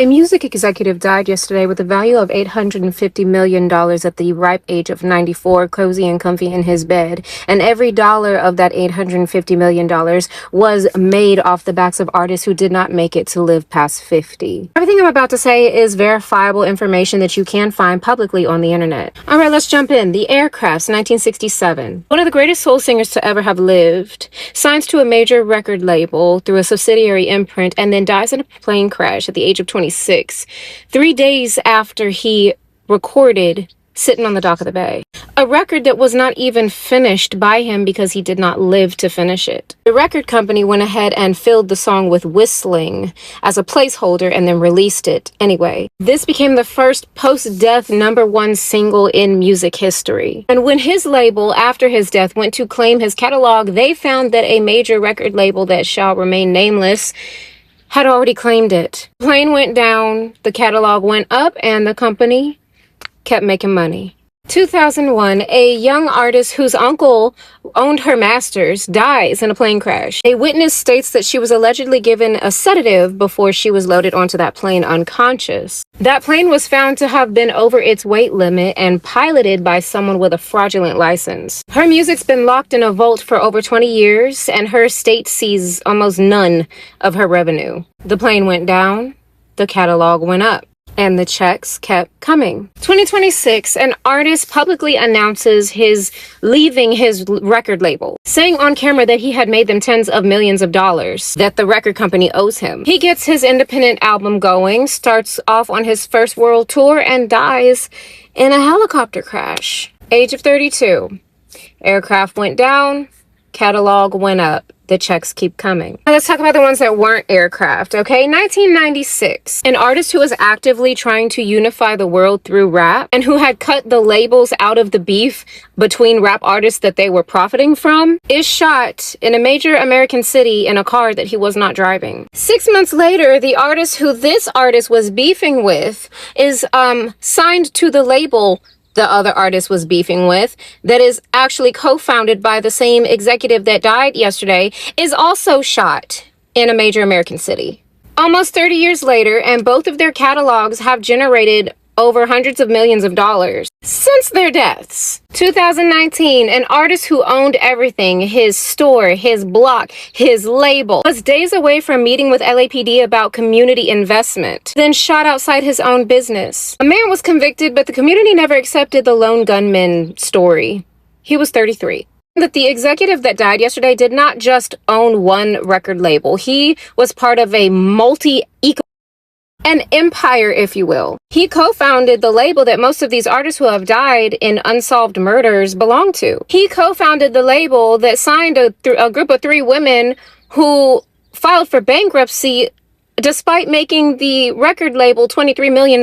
A music executive died yesterday with a value of $850 million at the ripe age of 94, cozy and comfy in his bed. And every dollar of that $850 million was made off the backs of artists who did not make it to live past 50. Everything I'm about to say is verifiable information that you can find publicly on the internet. All right, let's jump in. The Aircrafts, 1967. One of the greatest soul singers to ever have lived, signs to a major record label through a subsidiary imprint, and then dies in a plane crash at the age of 26, 3 days after he recorded Sitting on the Dock of the Bay, a record that was not even finished by him because he did not live to finish it. The record company went ahead and filled the song with whistling as a placeholder and then released it anyway. This became the first post-death #1 single in music history. And when his label, after his death, went to claim his catalog, they found that a major record label that shall remain nameless had already claimed it. The plane went down, the catalog went up, and the company kept making money. 2001, a young artist whose uncle owned her masters dies in a plane crash. A witness states that she was allegedly given a sedative before she was loaded onto that plane unconscious. That plane was found to have been over its weight limit and piloted by someone with a fraudulent license. Her music's been locked in a vault for over 20 years, and her estate sees almost none of her revenue. The plane went down, the catalog went up, and the checks kept coming. 2026, an artist publicly announces his leaving his record label, saying on camera that he had made them tens of millions of dollars that the record company owes him. He gets his independent album going, starts off on his first world tour, and dies in a helicopter crash. Age of 32. Aircraft went down, catalog went up. The checks keep coming. Now let's talk about the ones that weren't aircraft, okay? 1996, an artist who was actively trying to unify the world through rap and who had cut the labels out of the beef between rap artists that they were profiting from is shot in a major American city in a car that he was not driving. 6 months later, the artist who this artist was beefing with is signed to the label the other artist was beefing with, that is actually co-founded by the same executive that died yesterday, is also shot in a major American city. Almost 30 years later, and both of their catalogs have generated over hundreds of millions of dollars since their deaths. 2019, an artist who owned everything, his store, his block, his label, was days away from meeting with LAPD about community investment, then shot outside his own business. A man was convicted, but the community never accepted the lone gunman story. He was 33. That the executive that died yesterday did not just own one record label. He was part of a an empire, if you will. He co-founded the label that most of these artists who have died in unsolved murders belong to. He co-founded the label that signed a group of 3 women who filed for bankruptcy despite making the record label $23 million.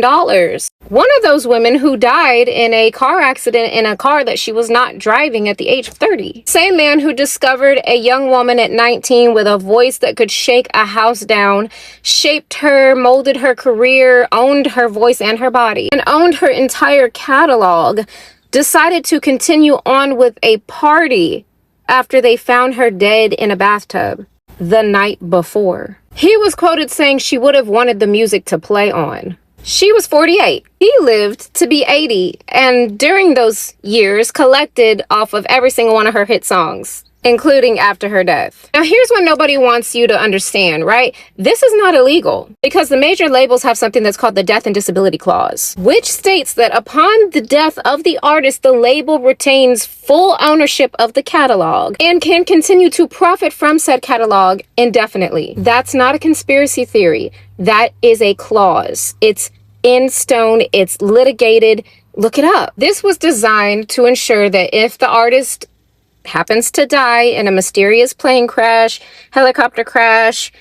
One of those women who died in a car accident in a car that she was not driving at the age of 30. Same man who discovered a young woman at 19 with a voice that could shake a house down, shaped her, molded her career, owned her voice and her body, and owned her entire catalog, decided to continue on with a party after they found her dead in a bathtub the night before. He was quoted saying she would have wanted the music to play on. She was 48. He lived to be 80, and during those years collected off of every single one of her hit songs, including after her death. Now here's what nobody wants you to understand, right? This is not illegal because the major labels have something that's called the Death and Disability Clause, which states that upon the death of the artist, the label retains full ownership of the catalog and can continue to profit from said catalog indefinitely. That's not a conspiracy theory. That is a clause. It's in stone. It's litigated. Look it up. This was designed to ensure that if the artist happens to die in a mysterious plane crash, helicopter crash,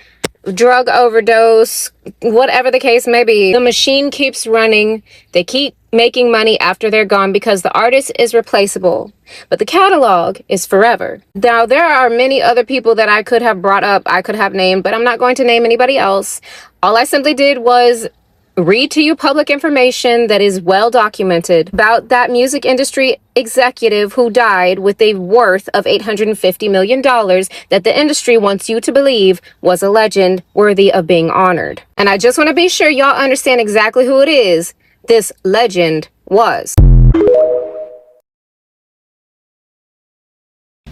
drug overdose, whatever the case may be, the machine keeps running. They keep making money after they're gone because the artist is replaceable, but the catalog is forever. Now, there are many other people that I could have brought up, I could have named, but I'm not going to name anybody else. All I simply did was read to you public information that is well documented about that music industry executive who died with a worth of $850 million that the industry wants you to believe was a legend worthy of being honored. And I just want to be sure y'all understand exactly who it is this legend was.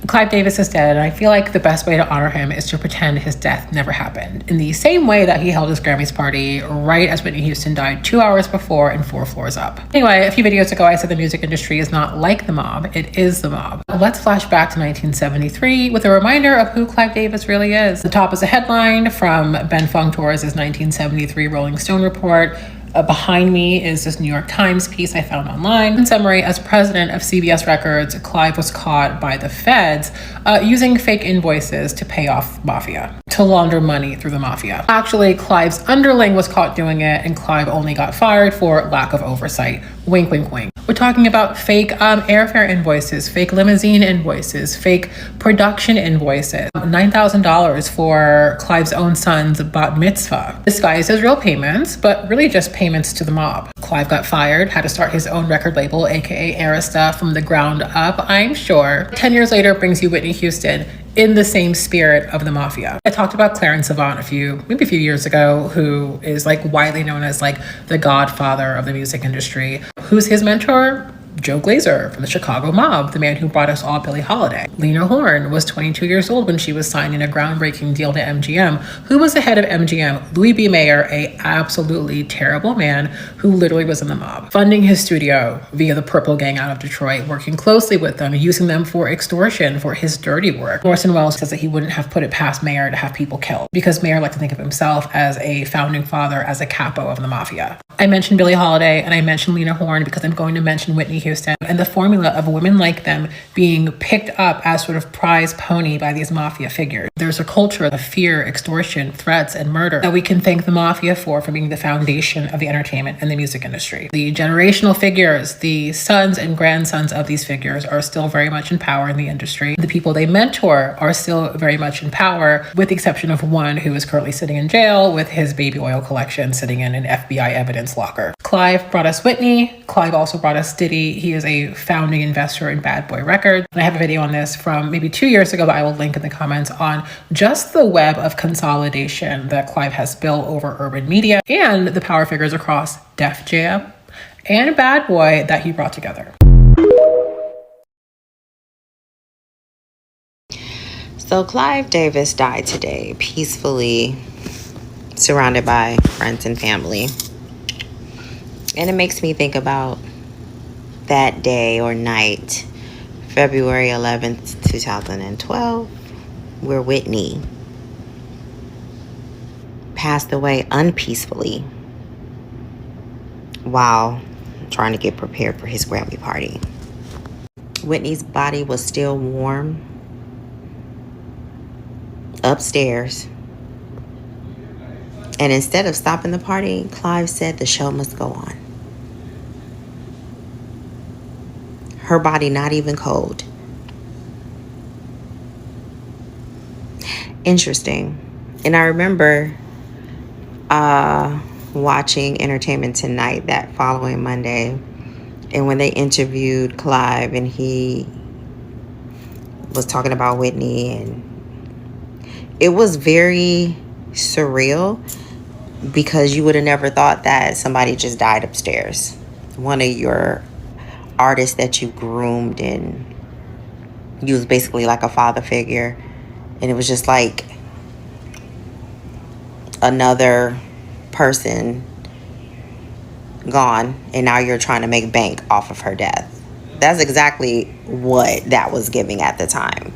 Clive Davis is dead, and I feel like the best way to honor him is to pretend his death never happened. In the same way that he held his Grammys party right as Whitney Houston died 2 hours before and 4 floors up. Anyway, a few videos ago I said the music industry is not like the mob, it is the mob. Let's flash back to 1973 with a reminder of who Clive Davis really is. The top is a headline from Ben Fungtor's 1973 Rolling Stone report. Behind me is this New York Times piece I found online. In summary, as president of CBS Records, Clive was caught by the feds using fake invoices to pay off mafia, to launder money through the mafia. Actually, Clive's underling was caught doing it, and Clive only got fired for lack of oversight. Wink, wink, wink. We're talking about fake airfare invoices, fake limousine invoices, fake production invoices. $9,000 for Clive's own son's bat mitzvah, disguised as real payments, but really just payments to the mob. Clive got fired, had to start his own record label, aka Arista, from the ground up, I'm sure. 10 years later brings you Whitney Houston in the same spirit of the mafia. I talked about Clarence Avant maybe a few years ago, who is like widely known as like the godfather of the music industry. Who's his mentor? Joe Glazer from the Chicago Mob, the man who brought us all Billie Holiday. Lena Horne was 22 years old when she was signing a groundbreaking deal to MGM. Who was the head of MGM? Louis B. Mayer, a absolutely terrible man who literally was in the mob, funding his studio via the Purple Gang out of Detroit, working closely with them, using them for extortion, for his dirty work. Orson Welles says that he wouldn't have put it past Mayer to have people killed, because Mayer liked to think of himself as a founding father, as a capo of the mafia. I mentioned Billie Holiday and I mentioned Lena Horne because I'm going to mention Whitney Houston and the formula of women like them being picked up as sort of prize pony by these mafia figures. There's a culture of fear, extortion, threats, and murder that we can thank the mafia for being the foundation of the entertainment and the music industry. The generational figures, the sons and grandsons of these figures are still very much in power in the industry. The people they mentor are still very much in power, with the exception of one who is currently sitting in jail with his baby oil collection sitting in an FBI evidence locker. Clive brought us Whitney. Clive also brought us Diddy. He is a founding investor in Bad Boy Records. And I have a video on this from maybe 2 years ago that I will link in the comments on just the web of consolidation that Clive has built over urban media and the power figures across Def Jam and Bad Boy that he brought together. So Clive Davis died today, peacefully, surrounded by friends and family. And it makes me think about that day or night, February 11th, 2012, where Whitney passed away unpeacefully while trying to get prepared for his Grammy party. Whitney's body was still warm upstairs. And instead of stopping the party, Clive said the show must go on. Her body not even cold. Interesting. And I remember watching Entertainment Tonight that following Monday, and when they interviewed Clive and he was talking about Whitney, and it was very surreal because you would have never thought that somebody just died upstairs. One of your artists that you groomed and you was basically like a father figure, and it was just like another person gone, and now you're trying to make bank off of her death. That's exactly what that was giving at the time.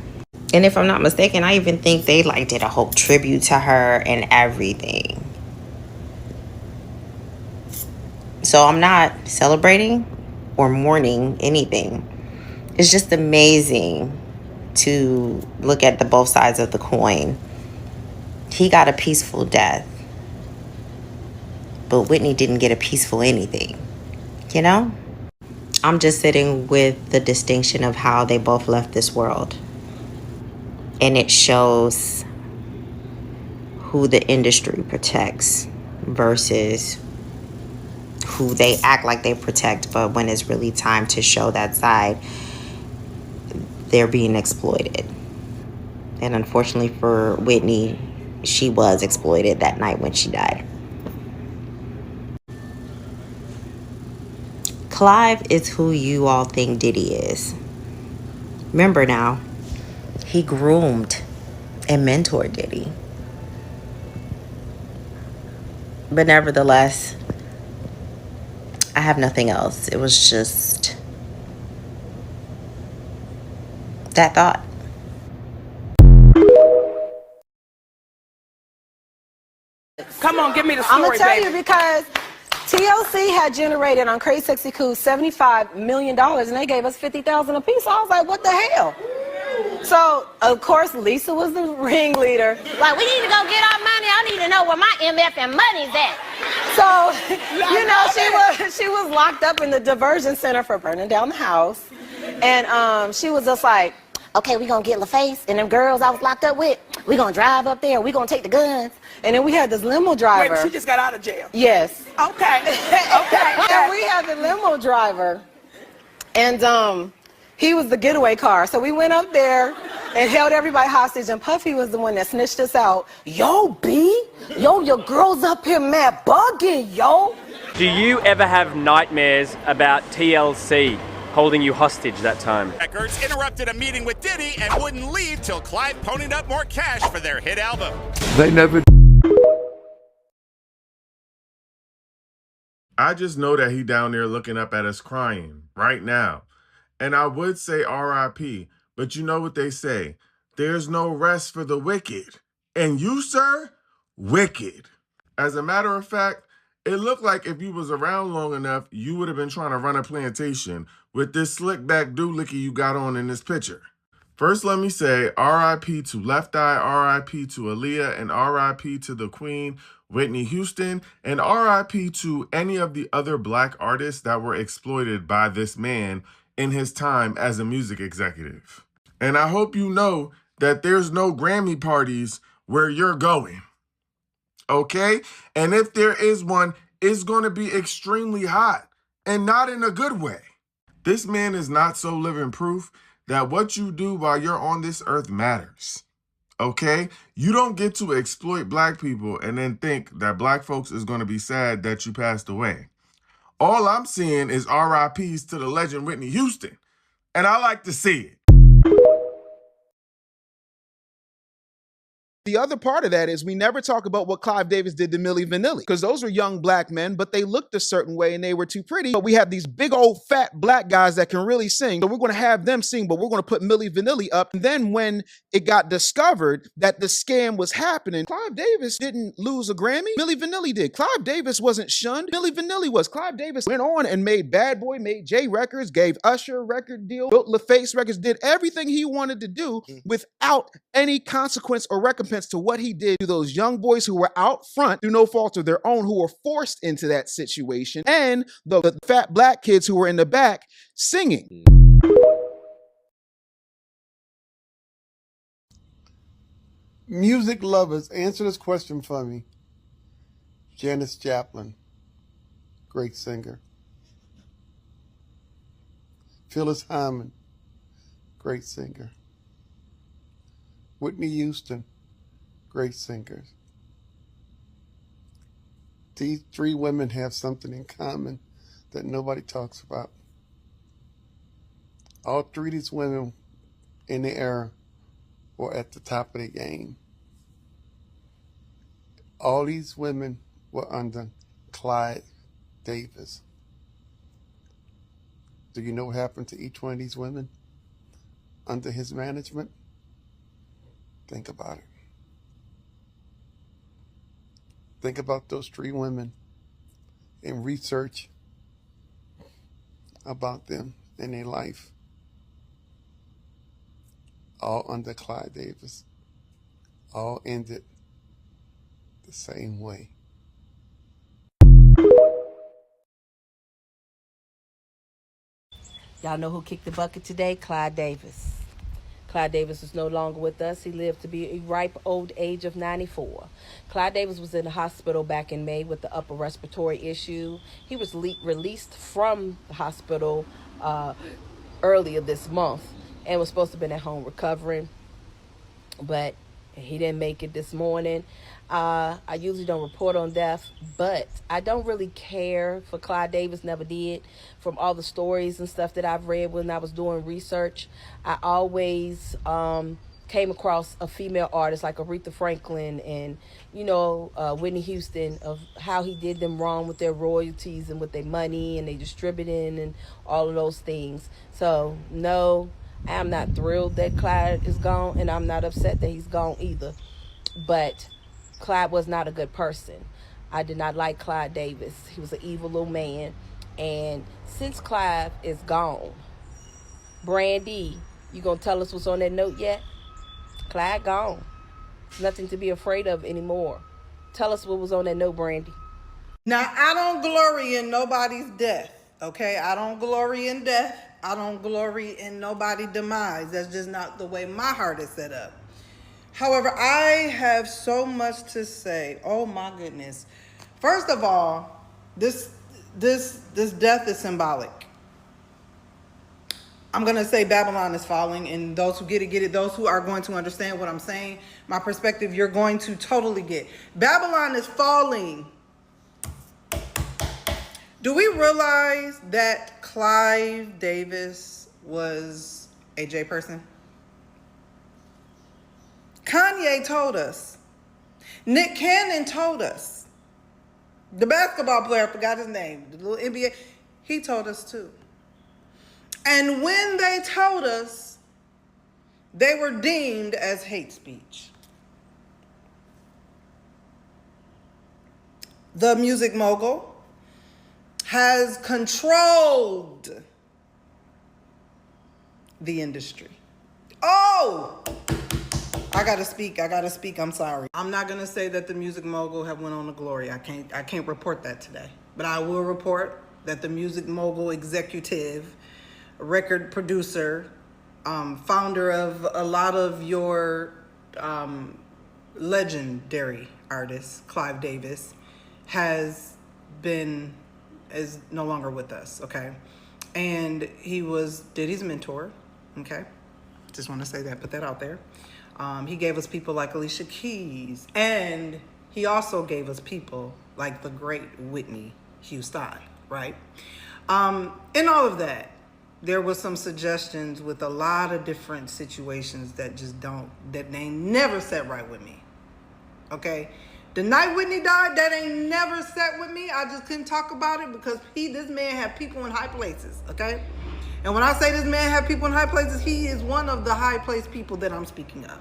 And if I'm not mistaken, I even think they like did a whole tribute to her and everything. So I'm not celebrating or mourning anything. It's just amazing to look at the both sides of the coin. He got a peaceful death, but Whitney didn't get a peaceful anything, you know? I'm just sitting with the distinction of how they both left this world. And it shows who the industry protects versus who they act like they protect, but when it's really time to show that side, they're being exploited. And unfortunately for Whitney, she was exploited that night when she died. Clive is who you all think Diddy is. Remember now, he groomed and mentored Diddy. But nevertheless, I have nothing else. It was just that thought. Come on, give me the story, I'm gonna tell baby. you because TLC had generated on Crazy Sexy Cool $75 million, and they gave us $50,000 apiece. So I was like, what the hell? So of course Lisa was the ringleader. Like, we need to go get our money. I need to know where my MF and money's at. So you know she was locked up in the diversion center for burning down the house, and she was just like, Okay, we gonna get LaFace and them girls I was locked up with. We gonna drive up there. We gonna take the guns. and then we had this limo driver. Wait, she just got out of jail. Yes. Okay. Okay. And we had the limo driver, and he was the getaway car. So we went up there and held everybody hostage, and Puffy was the one that snitched us out. Yo, B, yo, your girl's up here mad bugging, yo. Do you ever have nightmares about TLC holding you hostage that time? Records interrupted a meeting with Diddy and wouldn't leave till Clive ponied up more cash for their hit album. They never. I just know that he down there looking up at us crying right now. And I would say R.I.P., but you know what they say. There's no rest for the wicked. And you, sir, wicked. As a matter of fact, it looked like if you was around long enough, you would have been trying to run a plantation with this slick back doohickey you got on in this picture. First, let me say R.I.P. to Left Eye, R.I.P. to Aaliyah, and R.I.P. to the Queen, Whitney Houston, and R.I.P. to any of the other black artists that were exploited by this man in his time as a music executive. And I hope you know that there's no Grammy parties where you're going. Okay? And if there is one, it's going to be extremely hot and not in a good way. This man is not so living proof that what you do while you're on this earth matters. Okay? You don't get to exploit black people and then think that black folks is going to be sad that you passed away. All I'm seeing is RIPs to the legend Whitney Houston, and I like to see it. The other part of that is we never talk about what Clive Davis did to Milli Vanilli, because those were young black men, but they looked a certain way and they were too pretty. But we have these big old fat black guys that can really sing. So we're going to have them sing, but we're going to put Milli Vanilli up. And then when it got discovered that the scam was happening, Clive Davis didn't lose a Grammy. Milli Vanilli did. Clive Davis wasn't shunned. Milli Vanilli was. Clive Davis went on and made Bad Boy, made J Records, gave Usher a record deal, built LaFace Records, did everything he wanted to do without any consequence or recompense to what he did to those young boys who were out front through no fault of their own, who were forced into that situation, and the fat black kids who were in the back singing. Music lovers, answer this question for me. Janis Joplin, great singer. Phyllis Hyman, great singer. Whitney Houston, great singers. These three women have something in common that nobody talks about. All three of these women in the era were at the top of the game. All these women were under Clive Davis. Do you know what happened to each one of these women under his management? Think about it. Think about those three women and research about them and their life. All under Clive Davis. All ended the same way. Y'all know who kicked the bucket today? Clive Davis. Clive Davis is no longer with us. He lived to be a ripe old age of 94. Clive Davis was in the hospital back in May with the upper respiratory issue. He was released from the hospital earlier this month and was supposed to have been at home recovering, but he didn't make it this morning. I usually don't report on death, but I don't really care for Clive Davis, never did. From all the stories and stuff that I've read when I was doing research, I always came across a female artist like Aretha Franklin and, Whitney Houston, of how he did them wrong with their royalties and with their money and they distributing and all of those things. So, no, I'm not thrilled that Clive is gone, and I'm not upset that he's gone either. But Clive was not a good person. I did not like Clive Davis. He was an evil little man. And since Clive is gone, Brandy, you gonna tell us what's on that note yet? Clive gone. There's nothing to be afraid of anymore. Tell us what was on that note, Brandy. Now, I don't glory in nobody's death, okay? I don't glory in death. I don't glory in nobody's demise. That's just not the way my heart is set up. However, I have so much to say. Oh my goodness. First of all, this death is symbolic. I'm going to say Babylon is falling, and those who get it. Those who are going to understand what I'm saying, my perspective, you're going to totally get. Babylon is falling. Do we realize that Clive Davis was a J person? Kanye told us. Nick Cannon told us. The basketball player, I forgot his name, the little NBA, he told us too. And when they told us, they were deemed as hate speech. The music mogul has controlled the industry. Oh! I gotta speak. I'm sorry. I'm not gonna say that the music mogul have went on to glory. I can't report that today. But I will report that the music mogul executive, record producer, founder of a lot of your legendary artists, Clive Davis, is no longer with us, okay? And he was Diddy's mentor, okay? Just want to say that, put that out there. He gave us people like Alicia Keys, and he also gave us people like the great Whitney Houston, right? In all of that, there was some suggestions with a lot of different situations that they never sat right with me, okay? The night Whitney died, that ain't never sat with me. I just couldn't talk about it because this man had people in high places, okay? And when I say this man had people in high places, he is one of the high placed people that I'm speaking of.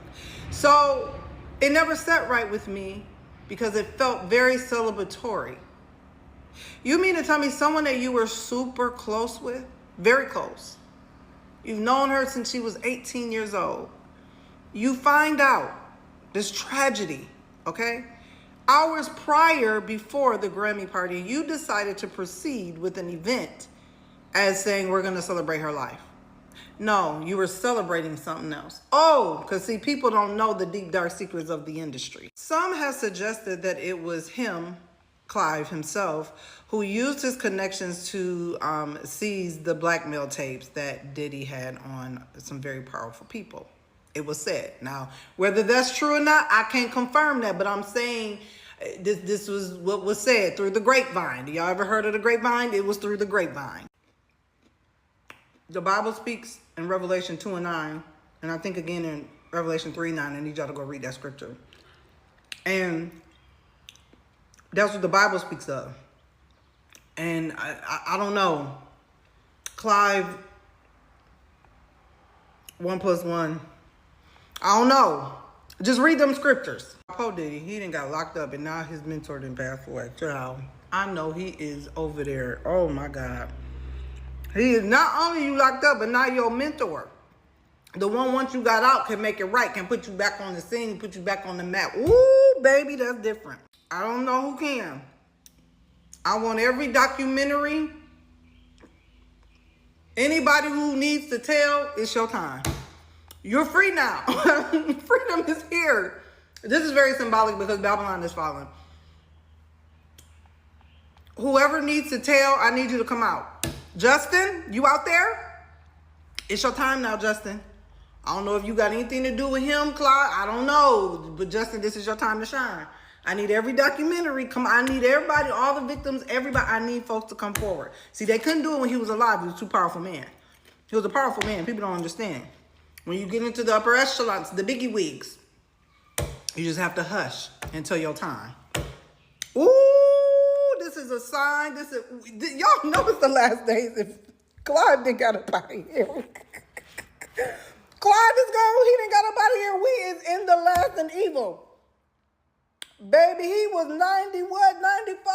So it never sat right with me because it felt very celebratory. You mean to tell me someone that you were super close with, very close, you've known her since she was 18 years old, you find out this tragedy, okay? Hours prior, before the Grammy party, you decided to proceed with an event as saying we're going to celebrate her life. No, you were celebrating something else. Oh, because see, people don't know the deep, dark secrets of the industry. Some have suggested that it was him, Clive himself, who used his connections to seize the blackmail tapes that Diddy had on some very powerful people. It was said. Now, whether that's true or not, I can't confirm that, but I'm saying this was what was said through the grapevine. Y'all ever heard of the grapevine? It was through the grapevine. The Bible speaks in Revelation 2:9, and I think again in Revelation 3:9. I need y'all to go read that scripture. And that's what the Bible speaks of. And I don't know. Clive, 1 + 1. I don't know. Just read them scriptures. Poor Diddy, he done got locked up, and now his mentor done passed away. Child, I know he is over there. Oh my God. He is not only you locked up, but now your mentor. The one, once you got out, can make it right, can put you back on the scene, put you back on the map. Ooh, baby, that's different. I don't know who can. I want every documentary. Anybody who needs to tell, it's your time. You're free now. Freedom is here. This is very symbolic because Babylon is falling. Whoever needs to tell, I need you to come out. Justin, you out there? It's your time now, Justin. I don't know if you got anything to do with him, Clive. I don't know. But Justin, this is your time to shine. I need every documentary. I need everybody, all the victims, everybody. I need folks to come forward. See, they couldn't do it when he was alive. He was too powerful man. He was a powerful man. People don't understand. When you get into the upper echelons, the biggie wigs, you just have to hush until your time. Ooh, this is a sign. Y'all know it's the last days. If Clive didn't got up out of here. Clive is gone. He didn't got up out of here. We is in the last and evil. Baby, he was 90, what, 94?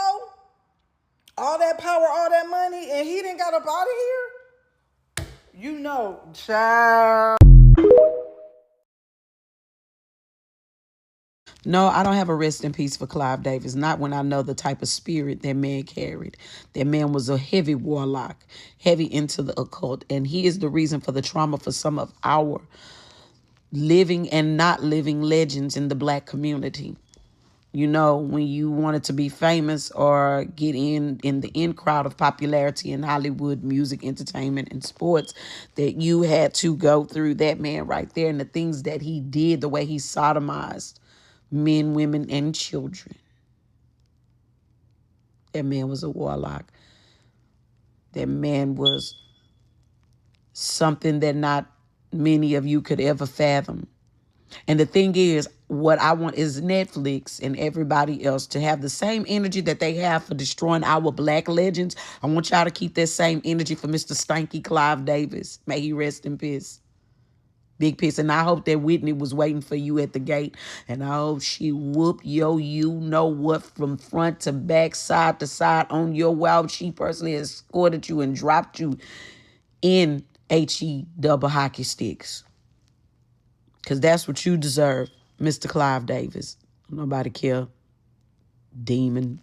All that power, all that money, and he didn't got up out of here? You know, child. No, I don't have a rest in peace for Clive Davis. Not when I know the type of spirit that man carried. That man was a heavy warlock, heavy into the occult. And he is the reason for the trauma for some of our living and not living legends in the black community. You know, when you wanted to be famous or get in the in crowd of popularity in Hollywood, music, entertainment, and sports, that you had to go through that man right there and the things that he did, the way he sodomized men, women, and children. That man was a warlock. That man was something that not many of you could ever fathom. And the thing is, what I want is Netflix and everybody else to have the same energy that they have for destroying our black legends. I want y'all to keep that same energy for Mr. Stanky Clive Davis. May he rest in peace. Big piece. And I hope that Whitney was waiting for you at the gate. And I hope she whooped you know what, from front to back, side to side on your wow. She personally escorted you and dropped you in HE double hockey sticks. Because that's what you deserve, Mr. Clive Davis. Nobody care. Demon.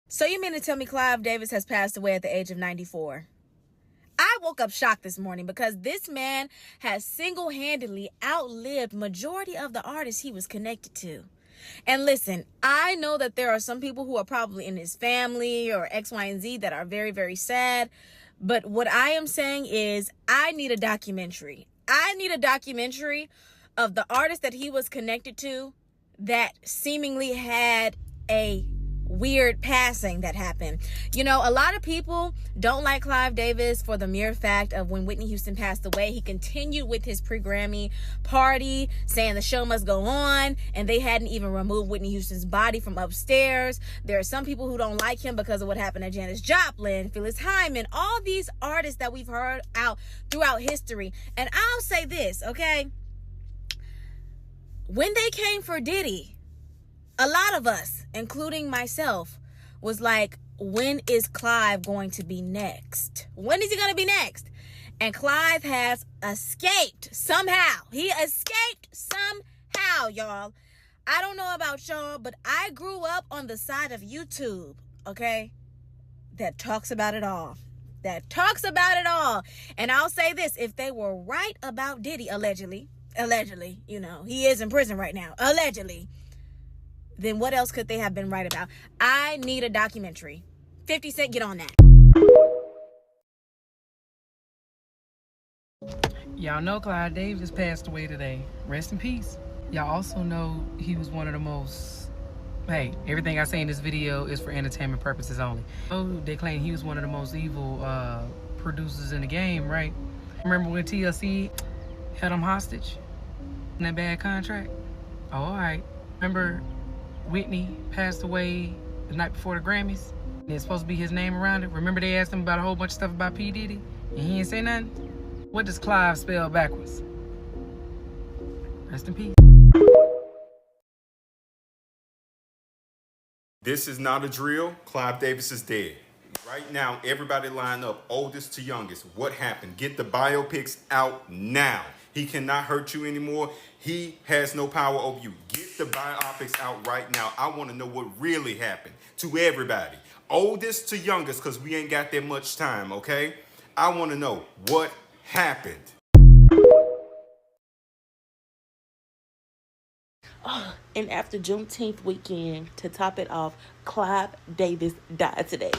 So you mean to tell me Clive Davis has passed away at the age of 94? I woke up shocked this morning because this man has single-handedly outlived majority of the artists he was connected to. And listen, I know that there are some people who are probably in his family or X, Y, and Z that are very, very sad. But what I am saying is I need a documentary. I need a documentary of the artist that he was connected to that seemingly had a weird passing that happened. You know, a lot of people don't like Clive Davis for the mere fact of when Whitney Houston passed away, he continued with his pre-Grammy party saying the show must go on, and they hadn't even removed Whitney Houston's body from upstairs. There are some people who don't like him because of what happened to Janis Joplin, Phyllis Hyman, all these artists that we've heard out throughout history. And I'll say this, okay? When they came for Diddy, a lot of us, including myself, was like, when is Clive going to be next? When is he going to be next? And Clive has escaped somehow. He escaped somehow, y'all. I don't know about y'all, but I grew up on the side of YouTube, okay, that talks about it all. That talks about it all. And I'll say this, if they were right about Diddy, allegedly, you know, he is in prison right now, allegedly, then what else could they have been right about? I need a documentary. 50 Cent, get on that. Y'all know Clive Davis passed away today. Rest in peace. Y'all also know he was one of the most, hey, everything I say in this video is for entertainment purposes only. Oh, they claim he was one of the most evil producers in the game, right? Remember when TLC held him hostage in that bad contract? Oh, all right. Remember Whitney passed away the night before the Grammys? There's supposed to be his name around it. Remember they asked him about a whole bunch of stuff about P. Diddy? And he didn't say nothing? What does Clive spell backwards? Rest in peace. This is not a drill. Clive Davis is dead. Right now, everybody line up, oldest to youngest. What happened? Get the biopics out now. He cannot hurt you anymore. He has no power over you. Get the biopics out right now. I want to know what really happened to everybody. Oldest to youngest, because we ain't got that much time, okay? I want to know what happened. And after Juneteenth weekend, to top it off, Clive Davis died today.